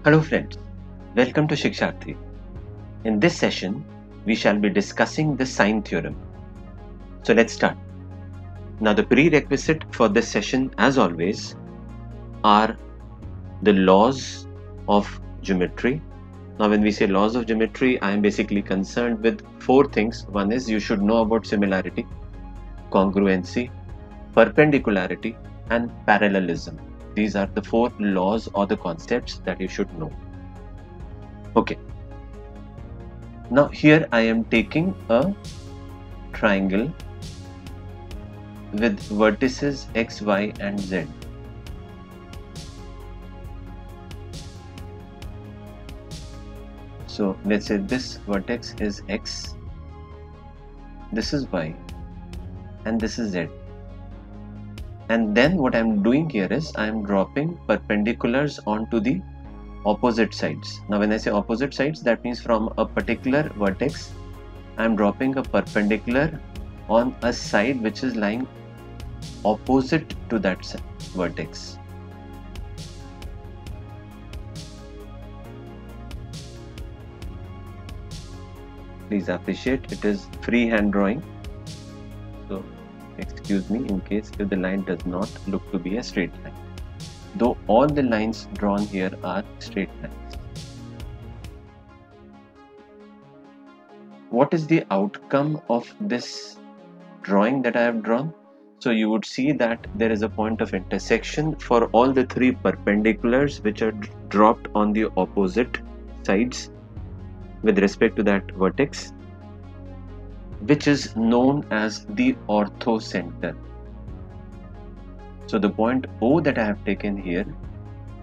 Hello friends, welcome to Shiksharthi. In this session, we shall be discussing the sine theorem. So let's start. Now the prerequisite for this session, as always, are the laws of geometry. Now when we say laws of geometry, I am basically concerned with four things. One is you should know about similarity, congruency, perpendicularity, and parallelism. These are the four laws or the concepts that you should know. Okay. Now here I am taking a triangle with vertices x, y and z. So let's say this vertex is x, this is y and this is z. And then what I'm doing here is I'm dropping perpendiculars onto the opposite sides. Now when I say opposite sides, that means from a particular vertex I'm dropping a perpendicular on a side which is lying opposite to that vertex. Please appreciate it is freehand drawing, so excuse me in case if the line does not look to be a straight line, though all the lines drawn here are straight lines. What is the outcome of this drawing that I have drawn? So you would see that there is a point of intersection for all the three perpendiculars which are dropped on the opposite sides with respect to that vertex, which is known as the orthocenter. So the point O that I have taken here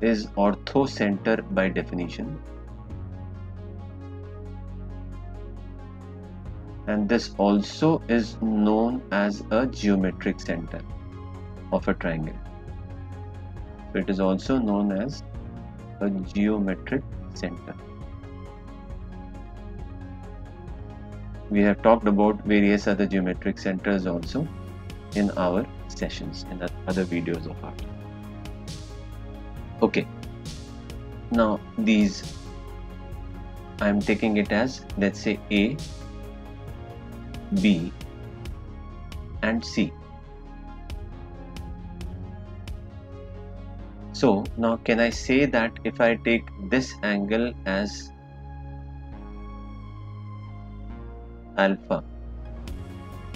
is orthocenter by definition, and this also is known as a geometric center of a triangle. So it is also known as a geometric center. We have talked about various other geometric centers also in our sessions, in other videos of ours. Okay, now these I am taking it as, let's say, A, B and C. So now can I say that if I take this angle as alpha,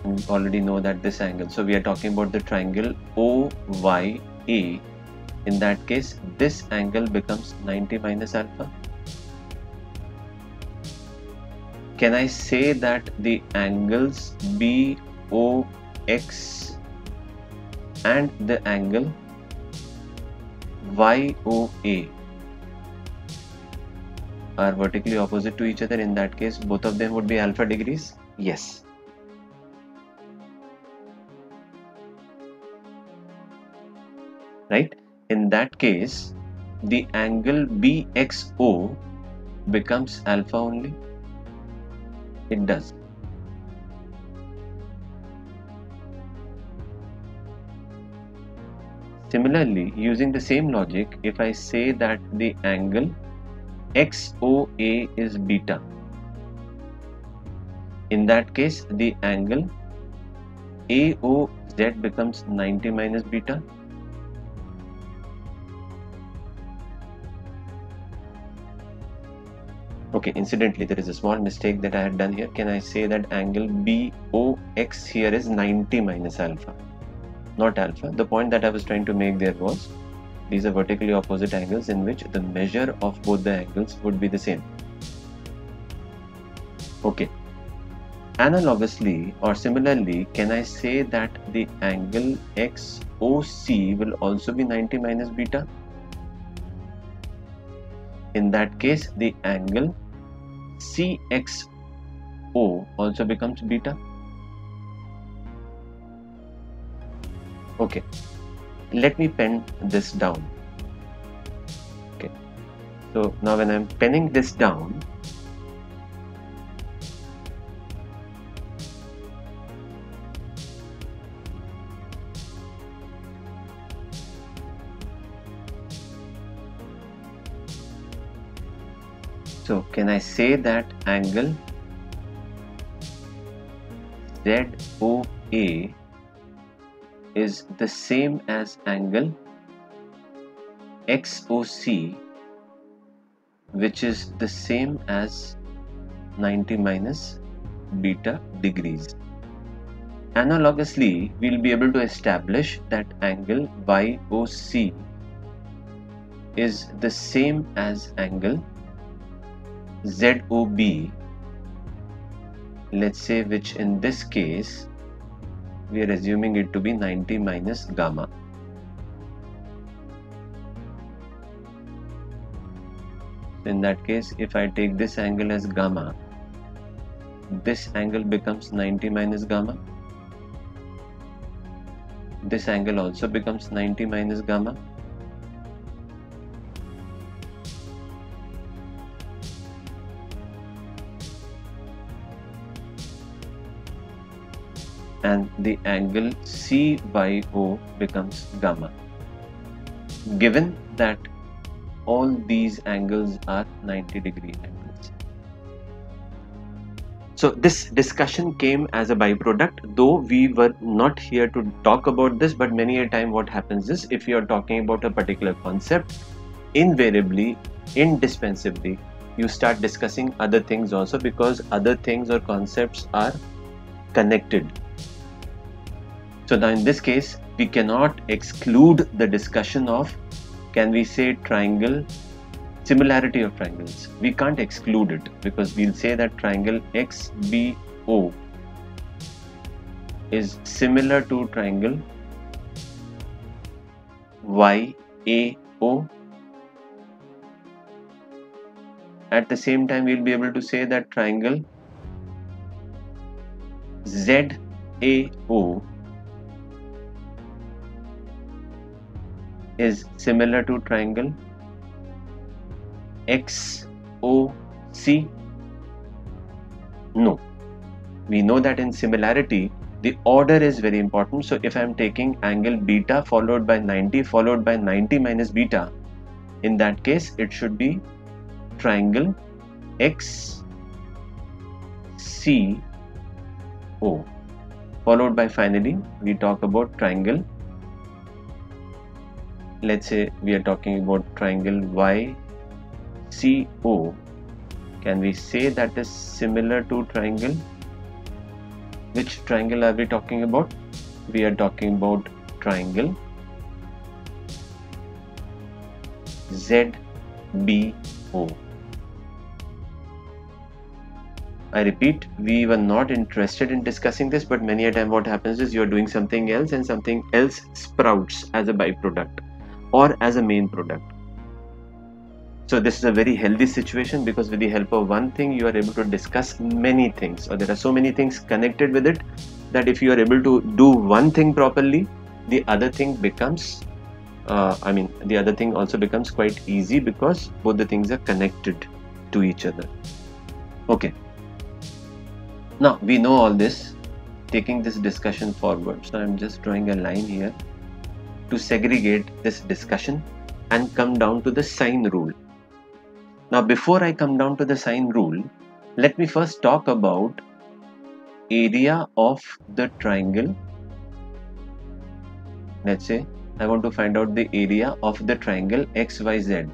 you already know that this angle, so we are talking about the triangle OYA. In that case, this angle becomes 90 minus alpha. Can I say that the angles BOX and the angle YOA are vertically opposite to each other? In that case, both of them would be alpha degrees? Yes. Right? In that case, the angle BXO becomes alpha only? It does. Similarly, using the same logic, if I say that the angle XOA is beta, in that case the angle AOZ becomes 90 minus beta. Okay, incidentally, there is a small mistake that I had done here. Can I say that angle BOX here is 90 minus alpha, not alpha? The point that I was trying to make there was, these are vertically opposite angles in which the measure of both the angles would be the same. Okay. Analogously or similarly, can I say that the angle XOC will also be 90 minus beta? In that case, the angle CXO also becomes beta. Okay, let me pen this down. Okay, so now when I'm penning this down, So can I say that angle ZOA is the same as angle XOC, which is the same as 90 minus beta degrees? Analogously, we'll be able to establish that angle YOC is the same as angle ZOB, let's say, which in this case we are assuming it to be 90 minus gamma. In that case, if I take this angle as gamma, this angle becomes 90 minus gamma. This angle also becomes 90 minus gamma. And the angle CYO becomes gamma, given that all these angles are 90-degree angles. So this discussion came as a byproduct, though we were not here to talk about this, but many a time what happens is, if you are talking about a particular concept, invariably, indispensably, you start discussing other things also, because other things or concepts are connected. So now in this case, we cannot exclude the discussion of, can we say, triangle, similarity of triangles. We can't exclude it, because we'll say that triangle XBO is similar to triangle YAO. At the same time, we'll be able to say that triangle ZAO is similar to triangle XOC. No, we know that in similarity the order is very important. So if I am taking angle beta followed by 90 followed by 90 minus beta, in that case it should be triangle XCO, followed by, finally we talk about triangle, let's say we are talking about triangle YCO. Can we say that is similar to triangle? Which triangle are we talking about? We are talking about triangle ZBO. I repeat, we were not interested in discussing this, but many a time what happens is, you are doing something else and something else sprouts as a byproduct or as a main product. So this is a very healthy situation, because with the help of one thing you are able to discuss many things, or there are so many things connected with it, that if you are able to do one thing properly, the other thing becomes the other thing also becomes quite easy, because both the things are connected to each other. Okay, now we know all this. Taking this discussion forward, so I'm just drawing a line here to segregate this discussion and come down to the sine rule. Now before I come down to the sine rule, let me first talk about area of the triangle. Let's say I want to find out the area of the triangle XYZ.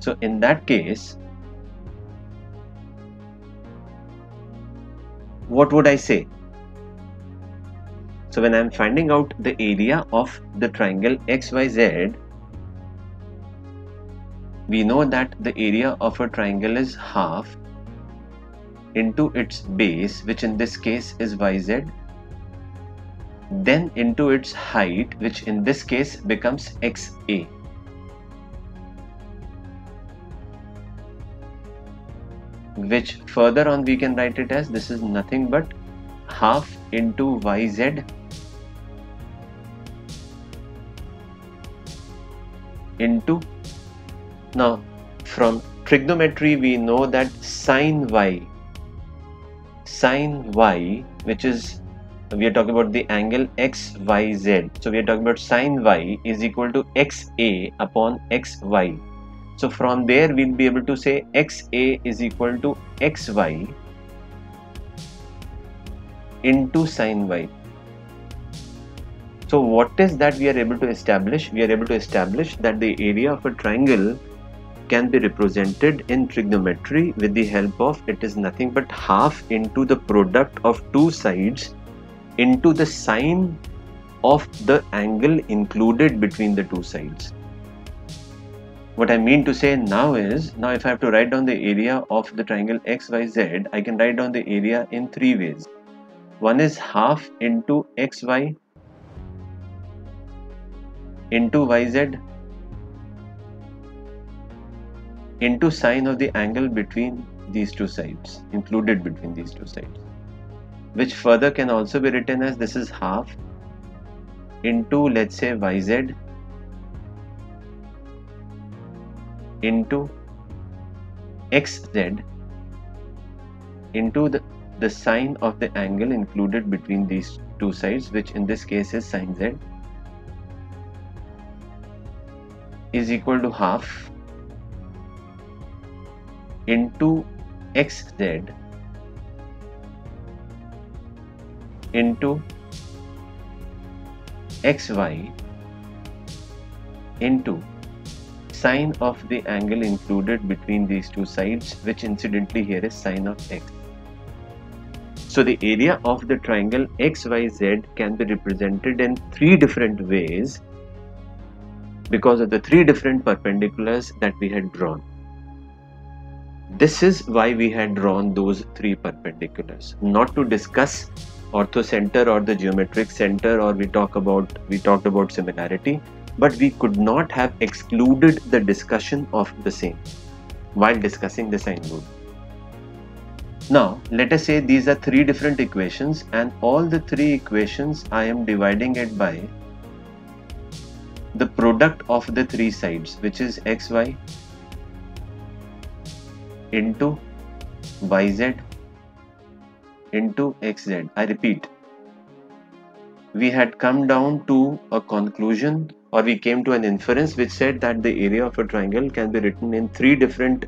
So in that case, what would I say? So when I am finding out the area of the triangle XYZ, we know that the area of a triangle is half into its base, which in this case is YZ, then into its height, which in this case becomes XA. Which further on we can write it as, this is nothing but half into YZ into, now from trigonometry we know that sine Y, which is, we are talking about the angle XYZ, so we are talking about sine Y is equal to XA upon XY. So from there we'll be able to say XA is equal to XY into sin Y. So what is that we are able to establish? We are able to establish that the area of a triangle can be represented in trigonometry with the help of, it is nothing but half into the product of two sides into the sine of the angle included between the two sides. What I mean to say now is, now if I have to write down the area of the triangle XYZ, I can write down the area in three ways. One is half into XY into YZ into sine of the angle between these two sides, included between these two sides, which further can also be written as this is half into, let's say, YZ into XZ into the sine of the angle included between these two sides, which in this case is sin Z, is equal to half into XZ into XY into sine of the angle included between these two sides, which incidentally here is sine of X. So the area of the triangle XYZ can be represented in three different ways because of the three different perpendiculars that we had drawn. This is why we had drawn those three perpendiculars, not to discuss orthocenter or the geometric center, or we talked about similarity, but we could not have excluded the discussion of the same while discussing the sine rule. Now let us say these are three different equations, and all the three equations I am dividing it by the product of the three sides, which is XY into YZ into XZ. I repeat, we had come down to a conclusion, or we came to an inference which said that the area of a triangle can be written in three different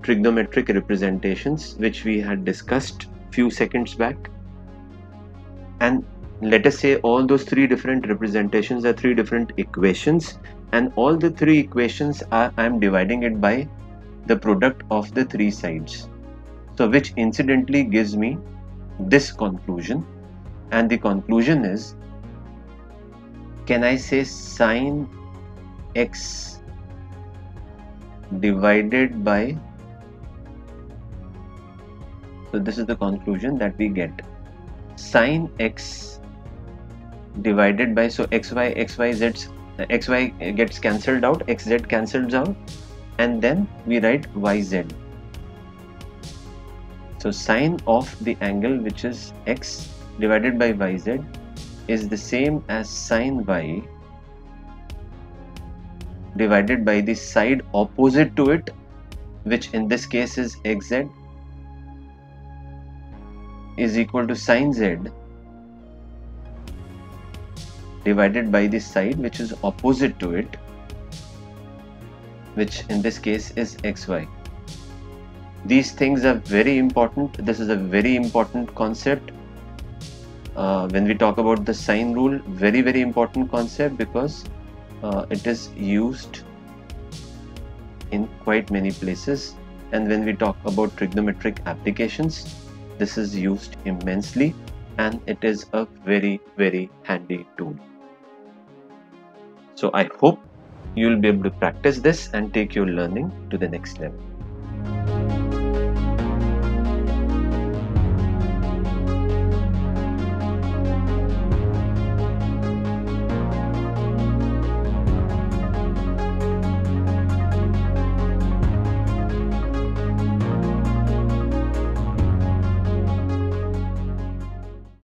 trigonometric representations, which we had discussed few seconds back. And let us say all those three different representations are three different equations, and all the three equations I am dividing it by the product of the three sides, so which incidentally gives me this conclusion. And the conclusion is, can I say sine X divided by, so this is the conclusion that we get, sine X divided by, so XY gets cancelled out, XZ cancels out, and then we write YZ. So sine of the angle, which is X divided by YZ, is the same as sine Y divided by the side opposite to it, which in this case is XZ, is equal to sine Z divided by the side which is opposite to it, which in this case is XY. These things are very important. This is a very important concept when we talk about the sine rule. Very important concept, because it is used in quite many places, and when we talk about trigonometric applications, this is used immensely, and it is a very handy tool. So I hope you will be able to practice this and take your learning to the next level.